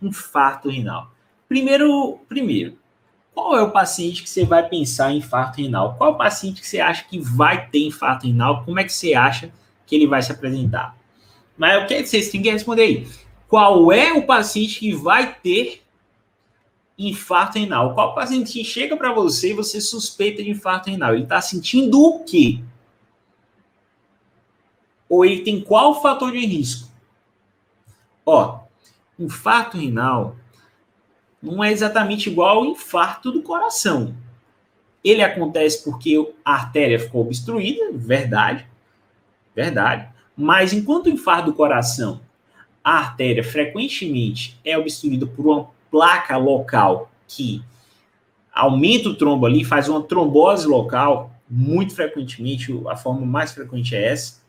infarto renal. Primeiro, qual é o paciente que você vai pensar em infarto renal? Qual é o paciente que você acha que vai ter infarto renal? Como é que você acha que ele vai se apresentar? Mas o que vocês têm que responder aí? Qual é o paciente que vai ter infarto renal? Qual paciente que chega para você e você suspeita de infarto renal? Ele está sentindo o quê? Ou ele tem qual fator de risco? Ó, infarto renal não é exatamente igual ao infarto do coração. Ele acontece porque a artéria ficou obstruída, verdade. Mas enquanto o infarto do coração, a artéria frequentemente é obstruída por uma placa local que aumenta o trombo ali, faz uma trombose local, muito frequentemente, a forma mais frequente é essa.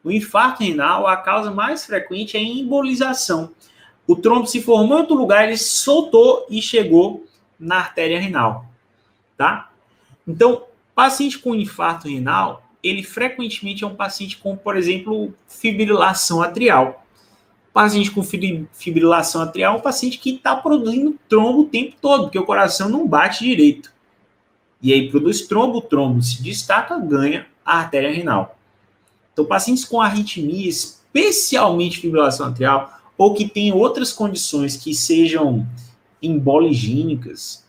No infarto renal, a causa mais frequente é a embolização. O trombo se formou em outro lugar, ele soltou e chegou na artéria renal, tá? Então, paciente com infarto renal, ele frequentemente é um paciente com, por exemplo, fibrilação atrial. Paciente com fibrilação atrial é um paciente que está produzindo trombo o tempo todo, porque o coração não bate direito. E aí produz trombo, o trombo se destaca, ganha a artéria renal. Então, pacientes com arritmia, especialmente fibrilação atrial, ou que têm outras condições que sejam emboligênicas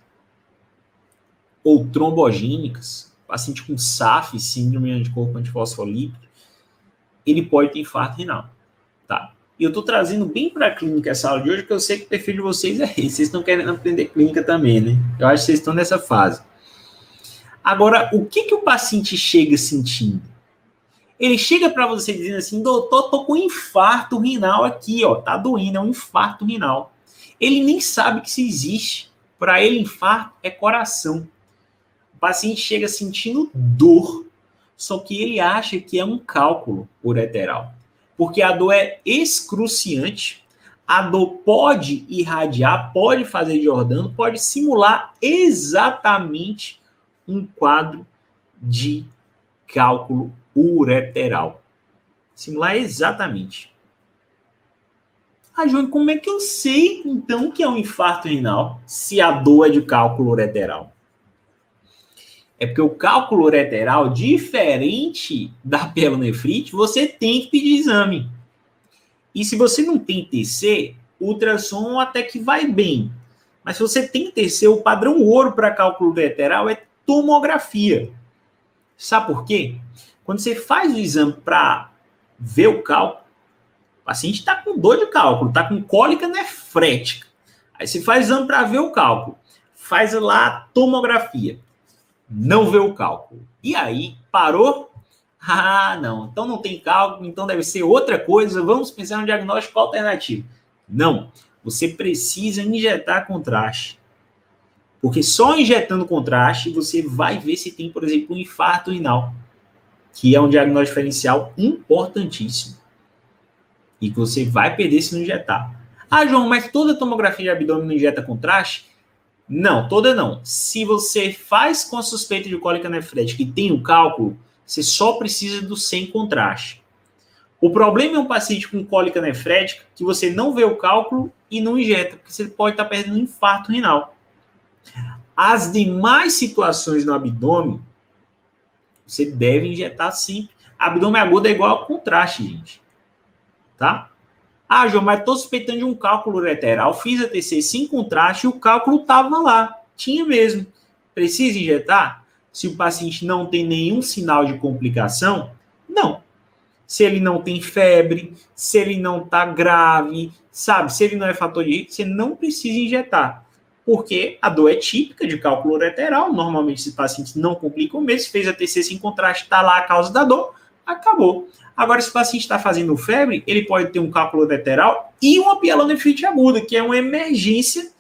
ou trombogênicas, paciente com SAF, síndrome anticorpo antifosfolípido, ele pode ter infarto renal, tá? E eu estou trazendo bem para a clínica essa aula de hoje, porque eu sei que o perfil de vocês é esse. Vocês estão querendo aprender clínica também, né? Eu acho que vocês estão nessa fase. Agora, o que o paciente chega sentindo? Ele chega para você dizendo assim, doutor, tô com infarto renal aqui, ó, tá doendo, é um infarto renal. Ele nem sabe que isso existe. Para ele, infarto é coração. O paciente chega sentindo dor, só que ele acha que é um cálculo ureteral. Porque a dor é excruciante, a dor pode irradiar, pode fazer Jordano, pode simular exatamente um quadro de cálculo ureteral. Simular exatamente. Ah, João, como é que eu sei, então, que é um infarto renal, se a dor é de cálculo ureteral? É porque o cálculo ureteral, diferente da pielonefrite, você tem que pedir exame. E se você não tem TC, ultrassom até que vai bem. Mas se você tem TC, o padrão ouro para cálculo ureteral é tomografia. Sabe por quê? Quando você faz o exame para ver o cálculo, o paciente está com dor de cálculo, está com cólica nefrética. Aí você faz o exame para ver o cálculo, faz lá a tomografia, não vê o cálculo. E aí, parou? Ah, não, então não tem cálculo, então deve ser outra coisa, vamos pensar no diagnóstico alternativo. Não, você precisa injetar contraste. Porque só injetando contraste você vai ver se tem, por exemplo, um infarto renal, que é um diagnóstico diferencial importantíssimo. E que você vai perder se não injetar. Ah, João, mas toda tomografia de abdômen não injeta contraste? Não, toda não. Se você faz com a suspeita de cólica nefrética e tem o cálculo, você só precisa do sem contraste. O problema é um paciente com cólica nefrética que você não vê o cálculo e não injeta, porque você pode estar perdendo um infarto renal. As demais situações no abdômen, você deve injetar sempre. Abdômen agudo é igual ao contraste, gente. Tá? Ah, João, mas estou suspeitando de um cálculo ureteral. Fiz a TC sem contraste e o cálculo estava lá. Tinha mesmo. Precisa injetar? Se o paciente não tem nenhum sinal de complicação, não. Se ele não tem febre, se ele não está grave, sabe? Se ele não é fator de risco, você não precisa injetar. Porque a dor é típica de cálculo ureteral. Normalmente, esses pacientes não complicam mesmo. Fez a TC sem contraste, está lá a causa da dor, acabou. Agora, se o paciente está fazendo febre, ele pode ter um cálculo ureteral e uma pielonefrite aguda, que é uma emergência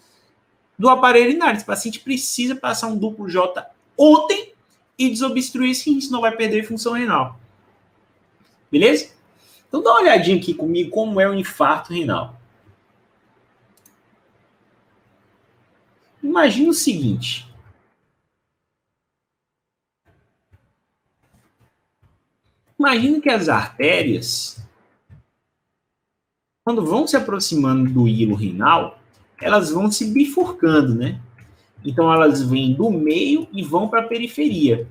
do aparelho urinário. Esse paciente precisa passar um duplo J ontem e desobstruir esse rim, senão vai perder função renal. Beleza? Então, dá uma olhadinha aqui comigo como é o infarto renal. Imagina o seguinte. Imagina que as artérias, quando vão se aproximando do hilo renal, elas vão se bifurcando, né? Então, elas vêm do meio e vão para a periferia.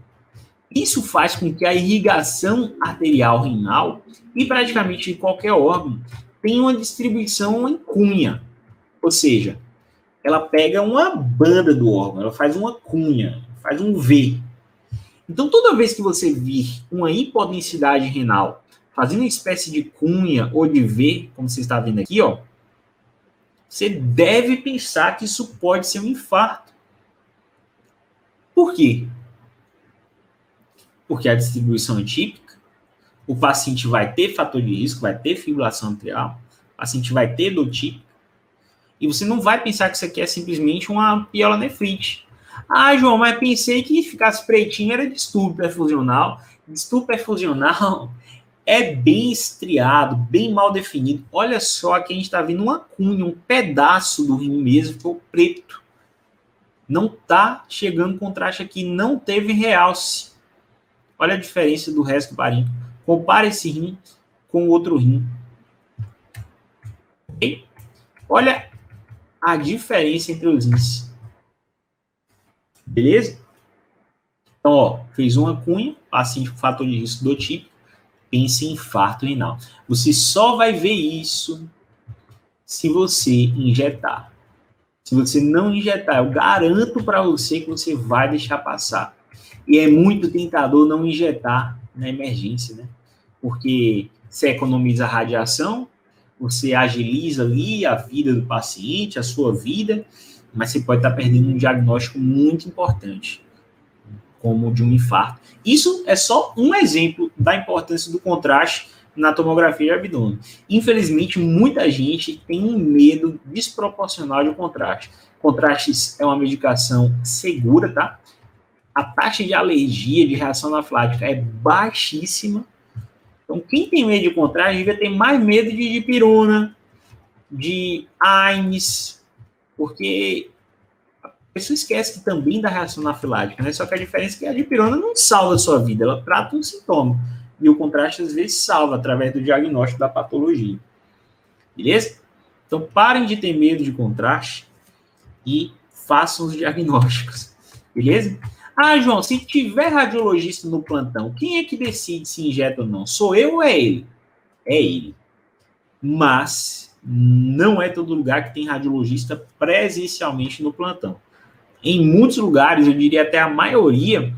Isso faz com que a irrigação arterial renal e praticamente qualquer órgão tenha uma distribuição em cunha. Ou seja, ela pega uma banda do órgão, ela faz uma cunha, faz um V. Então, toda vez que você vir uma hipodensidade renal fazendo uma espécie de cunha ou de V, como você está vendo aqui, ó, você deve pensar que isso pode ser um infarto. Por quê? Porque a distribuição é típica, o paciente vai ter fator de risco, vai ter fibrilação atrial, o paciente vai ter dor típica, e você não vai pensar que isso aqui é simplesmente uma pielonefrite. Ah, João, mas pensei que ficasse pretinho era distúrbio perfusional. Distúrbio perfusional é bem estriado, bem mal definido. Olha só, aqui a gente está vendo uma cunha, um pedaço do rim mesmo ficou preto. Não está chegando contraste aqui, não teve realce. Olha a diferença do resto do parênquima. Compara esse rim com o outro rim. Okay? Olha a diferença entre os rins. Beleza? Então, ó, fez uma cunha, paciente com fator de risco do tipo, pense em infarto renal. Você só vai ver isso se você injetar. Se você não injetar, eu garanto para você que você vai deixar passar. E é muito tentador não injetar na emergência, né? Porque você economiza a radiação, você agiliza ali a vida do paciente, a sua vida, mas você pode estar perdendo um diagnóstico muito importante, como o de um infarto. Isso é só um exemplo da importância do contraste na tomografia de abdômen. Infelizmente, muita gente tem um medo desproporcional de contraste. Contrastes é uma medicação segura, tá? A taxa de alergia, de reação anafilática é baixíssima. Então, quem tem medo de contraste devia ter mais medo de dipirona, de AINES, porque a pessoa esquece que também dá reação anafilática, né? Só que a diferença é que a dipirona não salva a sua vida, ela trata um sintoma. E o contraste, às vezes, salva através do diagnóstico da patologia. Beleza? Então, parem de ter medo de contraste e façam os diagnósticos. Beleza? Ah, João, se tiver radiologista no plantão, quem é que decide se injeta ou não? Sou eu ou é ele? É ele. Mas não é todo lugar que tem radiologista presencialmente no plantão. Em muitos lugares, eu diria até a maioria,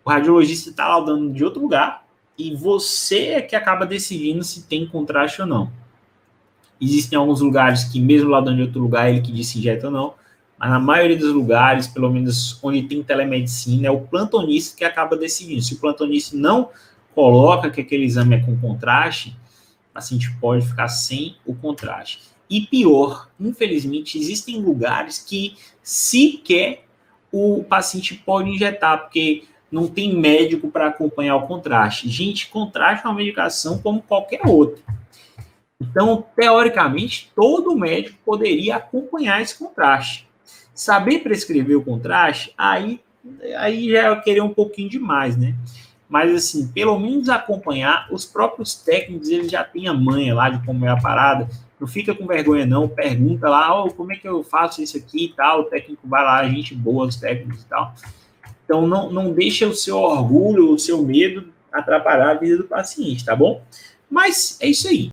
o radiologista está laudando de outro lugar e você é que acaba decidindo se tem contraste ou não. Existem alguns lugares que, mesmo laudando de outro lugar, ele que diz se injeta ou não, mas na maioria dos lugares, pelo menos onde tem telemedicina, é o plantonista que acaba decidindo. Se o plantonista não coloca que aquele exame é com contraste, o paciente pode ficar sem o contraste. E pior, infelizmente, existem lugares que sequer o paciente pode injetar, porque não tem médico para acompanhar o contraste. Gente, contraste é uma medicação como qualquer outra. Então, teoricamente, todo médico poderia acompanhar esse contraste. Saber prescrever o contraste, aí já é querer um pouquinho demais, né? Mas, assim, pelo menos acompanhar, os próprios técnicos, eles já têm a manha lá de como é a parada. Não fica com vergonha, não. Pergunta lá, como é que eu faço isso aqui e tal. O técnico vai lá, gente boa, os técnicos e tal. Então, não deixa o seu orgulho, o seu medo atrapalhar a vida do paciente, tá bom? Mas é isso aí.